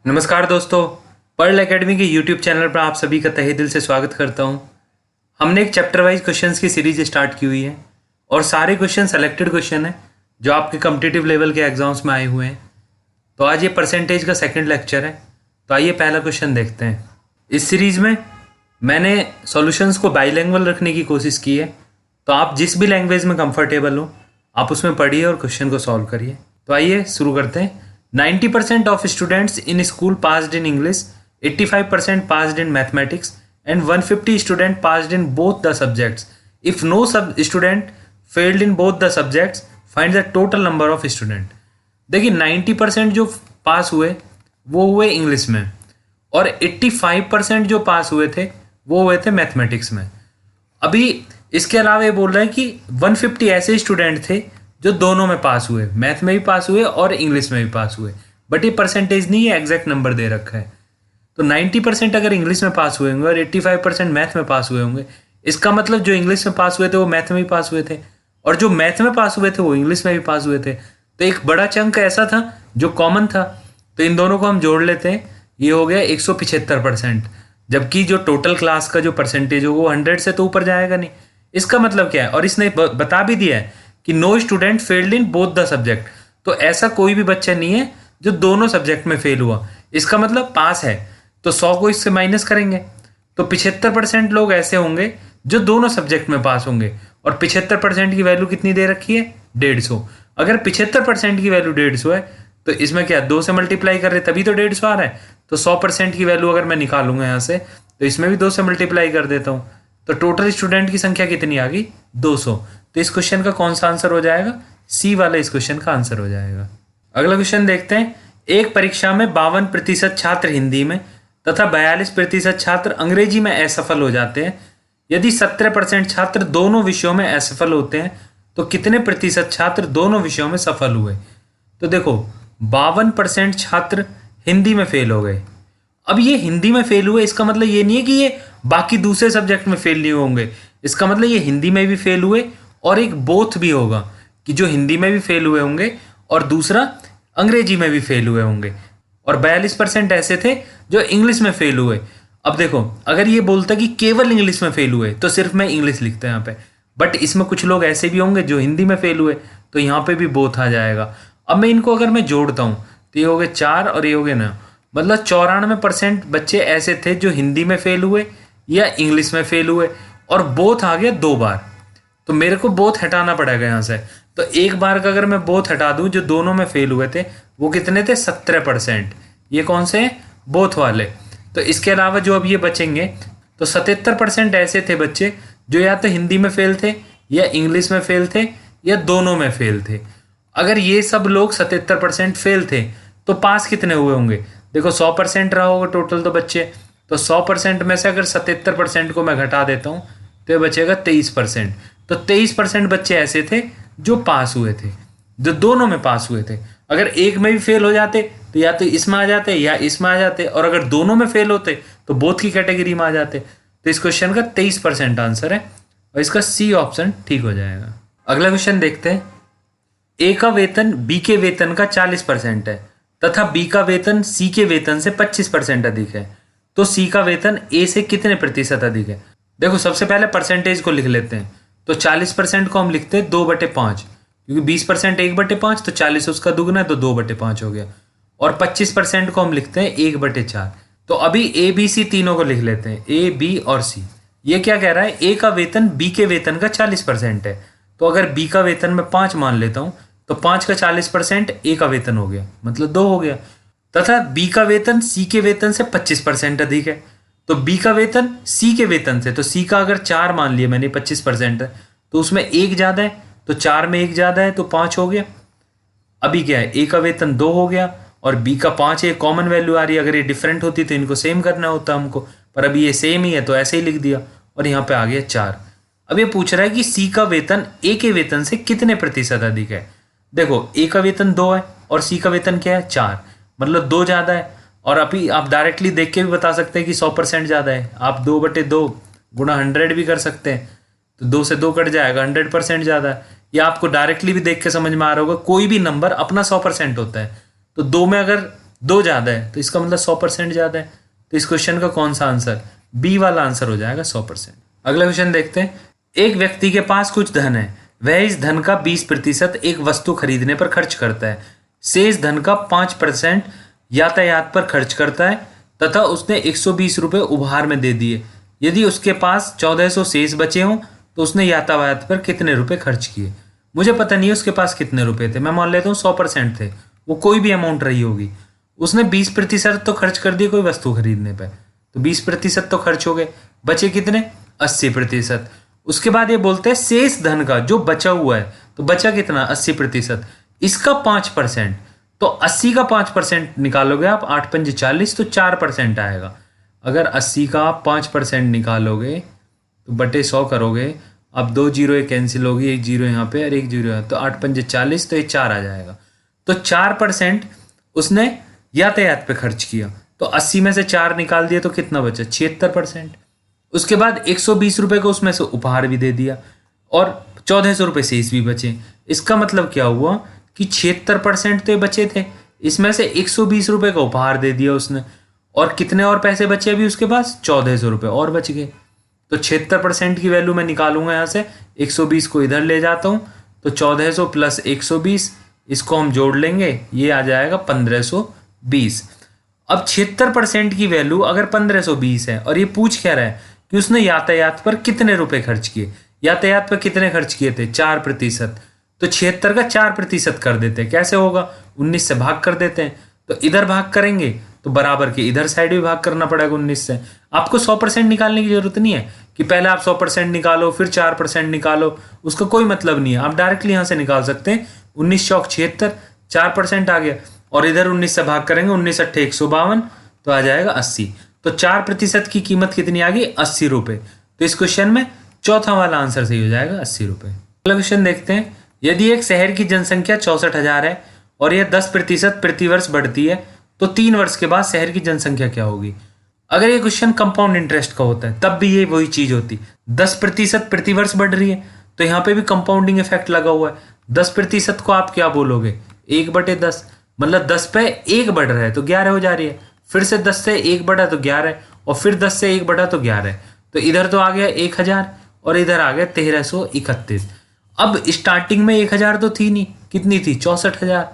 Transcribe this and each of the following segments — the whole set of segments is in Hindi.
नमस्कार दोस्तों, पर्ल एकेडमी के यूट्यूब चैनल पर आप सभी का तहे दिल से स्वागत करता हूं। हमने एक चैप्टर वाइज क्वेश्चंस की सीरीज स्टार्ट की हुई है और सारे क्वेश्चन सेलेक्टेड क्वेश्चन हैं जो आपके कॉम्पिटिटिव लेवल के एग्जाम्स में आए हुए हैं। तो आज ये परसेंटेज का सेकंड लेक्चर है। तो आइए पहला क्वेश्चन देखते हैं। इस सीरीज में मैंने सॉल्यूशंस को बाईलैंग्वेज रखने की कोशिश की है, तो आप जिस भी लैंग्वेज में कंफर्टेबल हो आप उसमें पढ़िए और क्वेश्चन को सॉल्व करिए। तो आइए शुरू करते हैं। 90% of students in school passed in English, 85% passed in mathematics, and 150 students passed in both the subjects. If no student failed in both the subjects, find the total number of students. देखिए 90% जो पास हुए वो हुए इंग्लिश में और 85% जो पास हुए थे वो हुए थे मैथमेटिक्स में। अभी इसके अलावा ये बोल रहे हैं कि 150 ऐसे स्टूडेंट थे जो दोनों में पास हुए, मैथ में भी पास हुए और इंग्लिश में भी पास हुए, बट ये परसेंटेज नहीं है, एग्जैक्ट नंबर दे रखा है। तो 90% अगर इंग्लिश में पास हुए होंगे और 85% मैथ में पास हुए होंगे, इसका मतलब जो इंग्लिश में पास हुए थे वो मैथ में भी पास हुए थे और जो मैथ में पास हुए थे वो इंग्लिश में भी पास हुए थे। तो एक बड़ा चंक ऐसा था जो कॉमन था, तो इन दोनों को हम जोड़ लेते हैं। ये हो गया 175%, जबकि जो टोटल क्लास का जो परसेंटेज होगा वो 100 से तो ऊपर जाएगा नहीं। इसका मतलब क्या है, और इसने बता भी दिया है कि no student failed in both the subject. तो ऐसा कोई भी बच्चा नहीं है जो दोनों सब्जेक्ट में फेल हुआ। इसका मतलब पास है, तो 100 को इससे माइनस करेंगे तो 75% लोग ऐसे होंगे जो दोनों सब्जेक्ट में पास होंगे। और 75% की वैल्यू कितनी दे रखी है? 150। अगर 75% की वैल्यू 150 है तो इसमें क्या 2 से मल्टीप्लाई कर रहे तभी तो 150 आ रहा है। तो 100% की वैल्यू अगर मैं निकालूंगा यहाँ से तो इसमें भी 2 से मल्टीप्लाई कर देता हूँ, तो टोटल स्टूडेंट की संख्या कितनी आ गई? 200। तो इस क्वेश्चन का कौन सा आंसर हो जाएगा? सी वाला इस क्वेश्चन का आंसर हो जाएगा। अगला क्वेश्चन देखते हैं। एक परीक्षा में 52% छात्र हिंदी में तथा 42% छात्र अंग्रेजी में असफल हो जाते हैं। यदि 17% छात्र दोनों विषयों में असफल होते हैं तो कितने प्रतिशत छात्र दोनों विषयों में सफल हुए? तो देखो 52% छात्र हिंदी में फेल हो गए। अब ये हिंदी में फेल हुए, इसका मतलब ये नहीं है कि ये बाकी दूसरे सब्जेक्ट में फेल नहीं होंगे। इसका मतलब ये हिंदी में भी फेल हुए और एक बोथ भी होगा कि जो हिंदी में भी फेल हुए होंगे और दूसरा अंग्रेजी में भी फेल हुए होंगे। और 42% ऐसे थे जो इंग्लिश में फेल हुए। अब देखो अगर ये बोलता कि केवल इंग्लिश में फेल हुए तो सिर्फ मैं इंग्लिश लिखता यहाँ पे, बट इसमें कुछ लोग ऐसे भी होंगे जो हिंदी में फेल हुए, तो यहाँ पे भी बोथ आ जाएगा। अब मैं इनको अगर मैं जोड़ता हूँ तो ये हो गए 4 और ये हो गए 9, मतलब 94% बच्चे ऐसे थे जो हिंदी में फेल हुए या इंग्लिश में फेल हुए और बोथ आ गया 2 बार। तो मेरे को बोथ हटाना पड़ेगा यहाँ से। तो एक बार का अगर मैं बोथ हटा दूं, जो दोनों में फेल हुए थे वो कितने थे? 17%। ये कौन से हैं? बोथ वाले। तो इसके अलावा जो अब ये बचेंगे तो 77% ऐसे थे बच्चे जो या तो हिंदी में फेल थे या इंग्लिश में फेल थे या दोनों में फेल थे। अगर ये सब लोग 77% फेल थे तो पास कितने हुए होंगे? देखो 100% रहा होगा टोटल तो बच्चे, तो 100% में से अगर 77% को मैं घटा देता हूँ तो ये बचेगा 23%। तो 23% बच्चे ऐसे थे जो पास हुए थे, जो दोनों में पास हुए थे। अगर एक में भी फेल हो जाते तो या तो इसमें आ जाते या इसमें आ जाते, और अगर दोनों में फेल होते तो बोथ की कैटेगरी में आ जाते। तो इस क्वेश्चन का 23% आंसर है और इसका सी ऑप्शन ठीक हो जाएगा। अगला क्वेश्चन देखते हैं। ए का वेतन बी के वेतन का 40% है तथा बी का वेतन सी के वेतन से 25% अधिक है, तो सी का वेतन ए से कितने प्रतिशत अधिक है? देखो सबसे पहले परसेंटेज को लिख लेते हैं। तो 40% को हम लिखते हैं 2/5, क्योंकि 20% 1/5, तो 40 उसका दुगना है तो 2/5 हो गया। और 25% को हम लिखते हैं 1/4। तो अभी ए बी सी तीनों को लिख लेते हैं, ए बी और सी। ये क्या कह रहा है? ए का वेतन बी के वेतन का 40% है, तो अगर बी का वेतन मैं 5 मान लेता हूं तो 5 का 40% ए का वेतन हो गया, मतलब 2 हो गया। तथा बी का वेतन सी के वेतन से 25% अधिक है, तो बी का वेतन सी के वेतन से, तो सी का अगर 4 मान लिया मैंने 25% है तो उसमें 1 ज्यादा है, तो 4 में 1 ज्यादा है तो 5 हो गया। अभी क्या है? ए का वेतन 2 हो गया और बी का 5 है, कॉमन वैल्यू आ रही है। अगर ये डिफरेंट होती तो इनको सेम करना होता हमको, पर अभी ये सेम ही है तो ऐसे ही लिख दिया और यहाँ पे आ गया 4। अब ये पूछ रहा है कि सी का वेतन ए के वेतन से कितने प्रतिशत अधिक है। देखो ए का वेतन 2 है और सी का वेतन क्या है? 4, मतलब 2 ज्यादा है। और अभी आप डायरेक्टली देख के भी बता सकते हैं कि 100% ज़्यादा है। आप 2/2 गुणा 100 भी कर सकते हैं, तो 2 से 2 कट जाएगा, 100% ज़्यादा है। या आपको डायरेक्टली भी देख के समझ में आ रहा होगा, कोई भी नंबर अपना 100% होता है। तो 2 में अगर 2 ज़्यादा है तो इसका मतलब 100% ज़्यादा है। तो इस क्वेश्चन का कौन सा आंसर, बी वाला आंसर हो जाएगा 100%। अगला क्वेश्चन देखते हैं। एक व्यक्ति के पास कुछ धन है, वह इस धन का 20% एक वस्तु खरीदने पर खर्च करता है, शेष धन का 5% यातायात पर खर्च करता है तथा उसने 120 रुपये उपहार में दे दिए। यदि उसके पास 1400 शेष बचे हों तो उसने यातायात पर कितने रुपए खर्च किए। मुझे पता नहीं है उसके पास कितने रुपए थे, मैं मान लेता हूँ 100% थे, वो कोई भी अमाउंट रही होगी। उसने 20% तो खर्च कर दिए कोई वस्तु खरीदने पे, तो 20% तो खर्च हो गए, बचे कितने 80%। उसके बाद ये बोलते हैं शेष धन का जो बचा हुआ है, तो बचा कितना 80%, इसका 5%, तो 80 का 5% निकालोगे आप, 8 पंजे 40, तो 4% आएगा। अगर 80 का 5% निकालोगे तो बटे 100 करोगे, अब 2 जीरो कैंसिल होगी, 1 जीरो यहाँ पे और 1 जीरो यहाँ, तो 8 पंजे 40, तो ये 4 आ जाएगा। तो 4% उसने यातायात पे खर्च किया, तो 80 में से 4 निकाल दिया तो कितना बचा 76%। उसके बाद 120 रुपये को उसमें से उपहार भी दे दिया और 1400 रुपये शेष भी बचे। इसका मतलब क्या हुआ कि 76% तो बचे थे, इसमें से 120 रुपये का उपहार दे दिया उसने, और कितने और पैसे बचे अभी उसके पास 1400 रुपये और बच गए। तो 76% की वैल्यू मैं निकालूंगा यहाँ से, 120 को इधर ले जाता हूँ, तो 1400 प्लस 120 इसको हम जोड़ लेंगे, ये आ जाएगा 1520। अब 76% की वैल्यू अगर 1520 है और ये पूछ क्या रहा है कि उसने यातायात पर कितने रुपए खर्च किए, यातायात पर कितने खर्च किए थे 4%, तो 76 का 4% कर देते हैं। कैसे होगा, 19 से भाग कर देते हैं, तो इधर भाग करेंगे तो बराबर के इधर साइड भी भाग करना पड़ेगा 19 से। आपको 100% निकालने की जरूरत नहीं है कि पहले आप 100% निकालो फिर 4% निकालो, उसका कोई मतलब नहीं है। आप डायरेक्टली यहाँ से निकाल सकते हैं, 19 चौक 76, 4% आ गया, और इधर 19 से भाग करेंगे, 19 अट्ठे 152, तो आ जाएगा 80। तो 4% की कीमत कितनी आ गई 80 रुपये। तो इस क्वेश्चन में चौथा वाला आंसर सही हो जाएगा 80 रुपये। अगला क्वेश्चन देखते हैं। यदि एक शहर की जनसंख्या 64,000 है और यह 10% प्रतिवर्ष बढ़ती है तो 3 वर्ष के बाद शहर की जनसंख्या क्या होगी। अगर ये क्वेश्चन कंपाउंड इंटरेस्ट का होता है तब भी ये वही चीज होती, 10% प्रतिवर्ष बढ़ रही है, तो यहाँ पे भी कंपाउंडिंग इफेक्ट लगा हुआ है। 10% को आप क्या बोलोगे 1/10, मतलब 10 पे 1 बढ़ रहा है तो 11 हो जा रही है, फिर से 10 से 1 बढ़ा तो 11, और फिर 10 से 1 बढ़ा तो 11, तो इधर तो आ गया 1000 और इधर आ गया 1331। अब स्टार्टिंग में 1000 तो थी नहीं, कितनी थी 64,000,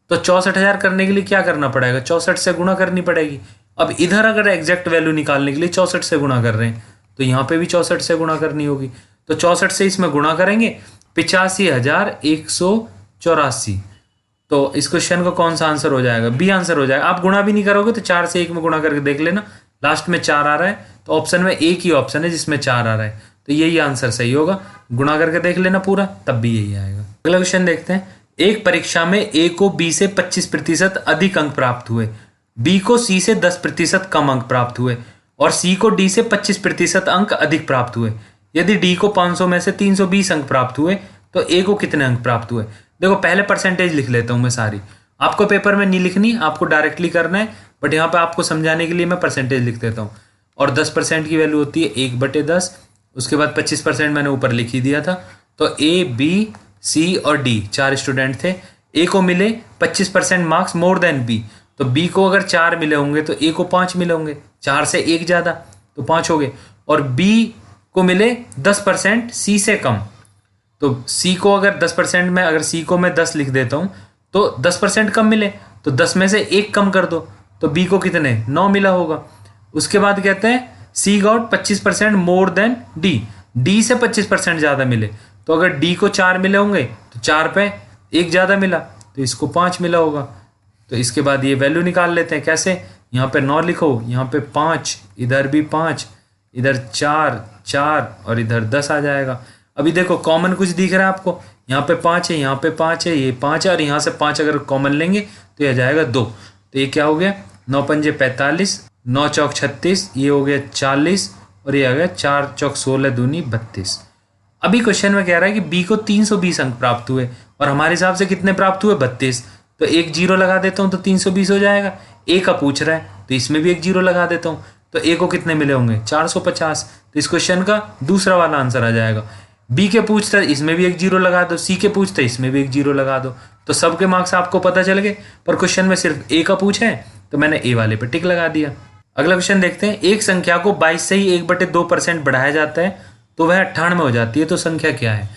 तो 64,000 करने के लिए क्या करना पड़ेगा 64 से गुणा करनी पड़ेगी। अब इधर अगर एग्जैक्ट वैल्यू निकालने के लिए 64 से गुणा कर रहे हैं तो यहाँ पे भी 64 से गुणा करनी होगी, तो 64 से इसमें गुणा करेंगे 85,184। तो इस क्वेश्चन का कौन सा आंसर हो जाएगा, बी आंसर हो जाएगा। आप गुणा भी नहीं करोगे तो 4 से 1 में गुणा करके देख लेना, लास्ट में 4 आ रहा है, तो ऑप्शन में एक ही ऑप्शन है जिसमें 4 आ रहा है, तो यही आंसर सही होगा। गुणा करके देख लेना पूरा, तब भी यही आएगा। अगला क्वेश्चन देखते हैं। एक परीक्षा में ए को बी से 25% अधिक अंक प्राप्त हुए, बी को सी से 10% कम अंक प्राप्त हुए और सी को डी से 25% अंक अधिक प्राप्त हुए। यदि डी को 500 में से 320 अंक प्राप्त हुए तो ए को कितने अंक प्राप्त हुए। देखो पहले परसेंटेज लिख लेता हूं मैं सारी, आपको पेपर में नहीं लिखनी, आपको डायरेक्टली करना है, बट यहाँ पे आपको समझाने के लिए मैं परसेंटेज लिख देता हूँ। और 10% की वैल्यू होती है 1/10, उसके बाद 25% मैंने ऊपर लिख ही दिया था। तो ए बी सी और डी 4 स्टूडेंट थे, ए को मिले 25% मार्क्स मोर देन बी, तो बी को अगर 4 मिले होंगे तो ए को 5 मिले होंगे, 4 से 1 ज़्यादा तो 5 हो गए, और बी को मिले 10% सी से कम, तो सी को अगर 10% में, अगर सी को मैं 10 लिख देता हूँ तो 10% कम मिले, तो 10 में से 1 कम कर दो तो बी को कितने 9 मिला होगा। उसके बाद कहते हैं C got 25% more than D, D से 25% ज़्यादा मिले, तो अगर डी को 4 मिले होंगे तो 4 पे 1 ज़्यादा मिला तो इसको 5 मिला होगा। तो इसके बाद ये वैल्यू निकाल लेते हैं, कैसे, यहाँ पे 9 लिखो, यहाँ पे 5, इधर भी 5, इधर 4 4 और इधर 10 आ जाएगा। अभी देखो कॉमन कुछ दिख रहा है आपको, यहाँ पे 5 है, यहाँ पे 5 है, ये 5 है, और यहाँ से 5 अगर कॉमन लेंगे तो ये आ जाएगा 2, तो ये क्या हो गया 9 पंजे 45, 9 चौक 36, ये हो गया 40, और ये आ गया 4 चौक 16 दूनी 32। अभी क्वेश्चन में कह रहा है कि बी को 320 अंक प्राप्त हुए और हमारे हिसाब से कितने प्राप्त हुए 32, तो एक जीरो लगा देता हूँ तो 320 हो जाएगा। ए का पूछ रहा है तो इसमें भी एक जीरो लगा देता हूँ, तो ए को कितने मिले होंगे 450, तो इस क्वेश्चन का दूसरा वाला आंसर आ जाएगा। बी के पूछता है इसमें भी एक जीरो लगा दो, सी के पूछता है इसमें भी एक जीरो लगा दो, तो सबके मार्क्स आपको पता चल गए, पर क्वेश्चन में सिर्फ ए का पूछा है तो मैंने ए वाले पे टिक लगा दिया। अगला क्वेश्चन देखते हैं, एक संख्या को 22 से ही 1/2% बढ़ाया जाता है तो वह 98 हो जाती है, तो संख्या क्या है।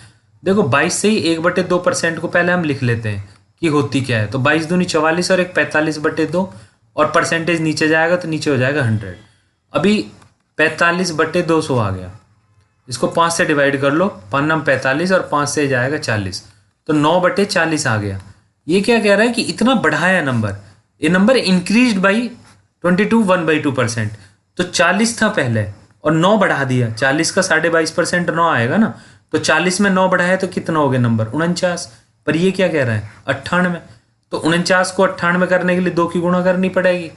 देखो 22 से ही 1/2% को पहले हम लिख लेते हैं कि होती क्या है। तो 22 दूनी 44 और एक 45/2 और परसेंटेज नीचे जाएगा तो नीचे हो जाएगा 100। अभी 45/200 आ गया, इसको 5 से डिवाइड कर लो, 5 9 45 और 5 से जाएगा 40, तो 9/40 आ गया। ये क्या कह रहा है कि इतना बढ़ाया नंबर, ये नंबर इंक्रीज्ड बाई 22 1/2%। तो 40 था पहले और 9 बढ़ा दिया, 40 का 22.5% 9 आएगा ना, तो 40 में 9 बढ़ाया तो कितना हो गया नंबर 49। पर ये क्या कह रहा है 98। तो 49 को 98 करने के लिए 2 की गुणा करनी पड़ेगी,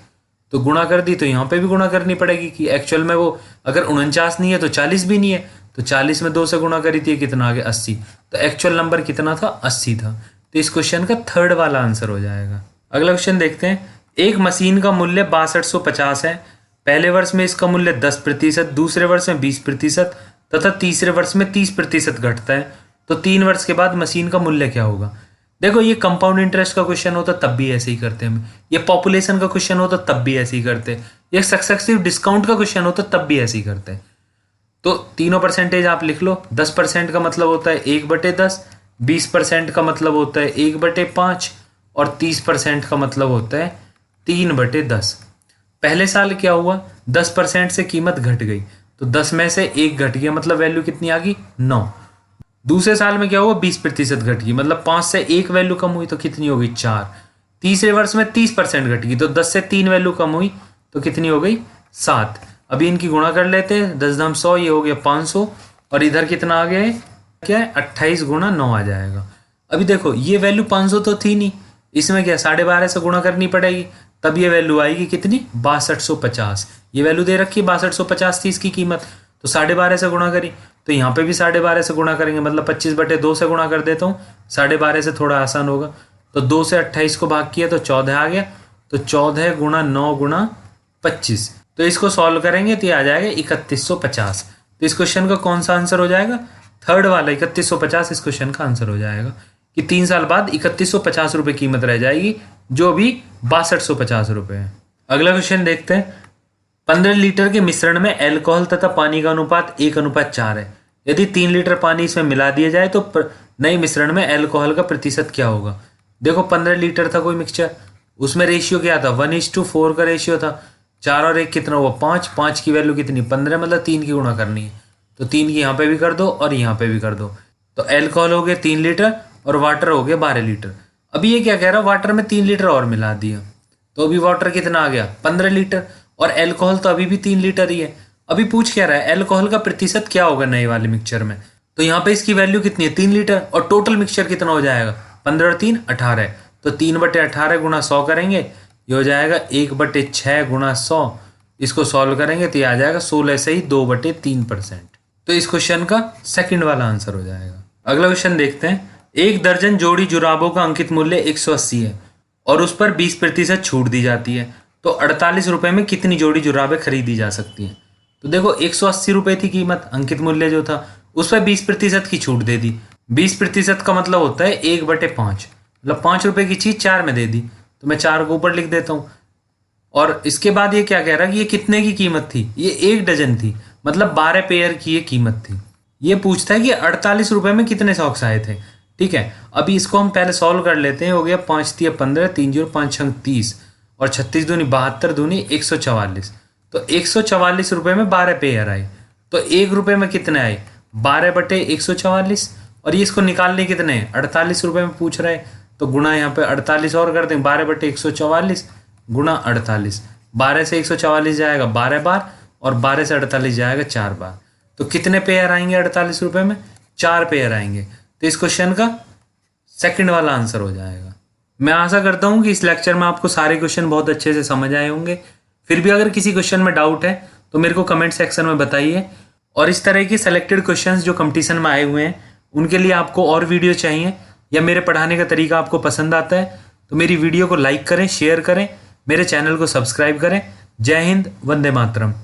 तो गुणा कर दी तो यहाँ पे भी गुणा करनी पड़ेगी कि एक्चुअल में वो अगर 49 नहीं है तो 40 भी नहीं है, तो 40 में 2 से गुणा करी थी, कितना आ गया 80। तो एक्चुअल नंबर कितना था 80 था। तो इस क्वेश्चन का थर्ड वाला आंसर हो जाएगा। अगला क्वेश्चन देखते हैं, एक मशीन का मूल्य 6250 है, पहले वर्ष में इसका मूल्य 10%, दूसरे वर्ष में 20% तथा तीसरे वर्ष में 30% घटता है, तो 3 वर्ष के बाद मशीन का मूल्य क्या होगा। देखो ये कंपाउंड इंटरेस्ट का क्वेश्चन होता तब भी ऐसे ही करते हैं, ये पॉपुलेशन का क्वेश्चन होता तब भी ऐसे ही करते, ये सक्सेसिव डिस्काउंट का क्वेश्चन होता तब भी ऐसे ही करते हैं। तो तीनों परसेंटेज आप लिख लो, 10% का मतलब होता है 1/10, 20% का मतलब होता है 1/5 और 30% का मतलब होता है 3/10। पहले साल क्या हुआ, 10% से कीमत घट गई, तो 10 में से 1 घट गया, मतलब वैल्यू कितनी आ गई 9। दूसरे साल में क्या हुआ 20% घट गई, मतलब 5 से 1 वैल्यू कम हुई तो कितनी हो गई 4। तीसरे वर्ष में 30% घट गई, तो 10 से 3 वैल्यू कम हुई तो कितनी हो गई 7। अभी इनकी गुणा कर लेते हैं, 10 दाम 100, ये हो गया 500 और इधर कितना आ गया है, क्या है 28 गुणा 9 आ जाएगा। अभी देखो ये वैल्यू 500 तो थी नहीं, इसमें क्या 12.5 से गुणा करनी पड़ेगी, तब ये वैल्यू आएगी कितनी 6250। ये वैल्यू दे रखी 6250 थी इसकी कीमत, तो 12.5 से गुणा करी, तो यहाँ पे भी 12.5 से गुणा करेंगे, मतलब 25/2 से गुणा कर देता हूँ, 12.5 से थोड़ा आसान होगा। तो 2 से 28 को भाग किया तो 14 आ गया, तो 14 गुणा 9 गुणा 25, तो इसको सॉल्व करेंगे तो ये आ जाएगा 3150। तो इस क्वेश्चन का कौन सा आंसर हो जाएगा, थर्ड वाला 3150 इस क्वेश्चन का आंसर हो जाएगा कि 3 साल बाद 3150 रुपये कीमत रह जाएगी, जो भी 6250 रुपये है। अगला क्वेश्चन देखते हैं, 15 लीटर के मिश्रण में अल्कोहल तथा पानी का अनुपात 1:4 है, यदि 3 लीटर पानी इसमें मिला दिया जाए तो नए मिश्रण में अल्कोहल का प्रतिशत क्या होगा। देखो 15 लीटर था कोई मिक्सचर, उसमें रेशियो क्या था 1:4 का रेशियो था, 4 और 1 कितना हुआ 5, 5 की वैल्यू कितनी 15, मतलब 3 की गुणा करनी है, तो 3 की यहाँ पे भी कर दो और यहाँ पे भी कर दो। तो अल्कोहल हो गया 3 लीटर और वाटर हो गया 12 लीटर। अभी ये क्या कह रहा है, वाटर में 3 लीटर और मिला दिया, तो अभी वाटर कितना आ गया 15 लीटर और अल्कोहल तो अभी भी 3 लीटर ही है। अभी पूछ क्या रहा है अल्कोहल का प्रतिशत क्या होगा नए वाले मिक्सचर में, तो यहाँ पे इसकी वैल्यू कितनी है 3 लीटर और टोटल मिक्सचर कितना हो जाएगा 15 और 3 18, तो 3/18 गुणा 100 करेंगे, ये हो जाएगा 1/6 गुणा 100, इसको सॉल्व करेंगे तो ये आ जाएगा 16 से ही 2/3%। तो इस क्वेश्चन का सेकंड वाला आंसर हो जाएगा। अगला क्वेश्चन देखते हैं, 1 दर्जन जोड़ी जुराबों का अंकित मूल्य 180 है और उस पर 20% छूट दी जाती है, तो 48 रुपये में कितनी जोड़ी जुराबें खरीदी जा सकती हैं। तो देखो 180 रुपये थी कीमत, अंकित मूल्य जो था उस पर 20% की छूट दे दी। 20% का मतलब होता है 1/5, मतलब 5 रुपये की चीज़ 4 में दे दी, तो मैं 4 को ऊपर लिख देता हूँ। और इसके बाद ये क्या कह रहा है कि ये कितने की कीमत थी, ये 1 डजन थी, मतलब 12 पेयर की ये कीमत थी। ये पूछता है कि 48 रुपये में कितने सॉक्स आए थे। ठीक है, अभी इसको हम पहले सॉल्व कर लेते हैं। हो गया 5 × 15, 3 × 5 = 30 और 36 दूनी 72 दूनी 144, तो 144 रुपये में 12 पेयर आए, तो 1 रुपये में कितने आए 12/144, और ये इसको निकालने कितने हैं 48 रुपये में पूछ रहे हैं, तो गुणा यहाँ पे 48 और कर दें 12/144 गुणा 48, 12 से 144 जाएगा 12 बार और 12 से 48 जाएगा 4 बार, तो कितने पेयर आएंगे 48 रुपये में 4 पेयर आएंगे। तो इस क्वेश्चन का सेकंड वाला आंसर हो जाएगा। मैं आशा करता हूँ कि इस लेक्चर में आपको सारे क्वेश्चन बहुत अच्छे से समझ आए होंगे। फिर भी अगर किसी क्वेश्चन में डाउट है तो मेरे को कमेंट सेक्शन में बताइए, और इस तरह के सेलेक्टेड क्वेश्चंस जो कंपटीशन में आए हुए हैं उनके लिए आपको और वीडियो चाहिए या मेरे पढ़ाने का तरीका आपको पसंद आता है तो मेरी वीडियो को लाइक करें, शेयर करें, मेरे चैनल को सब्सक्राइब करें। जय हिंद, वंदे मातरम।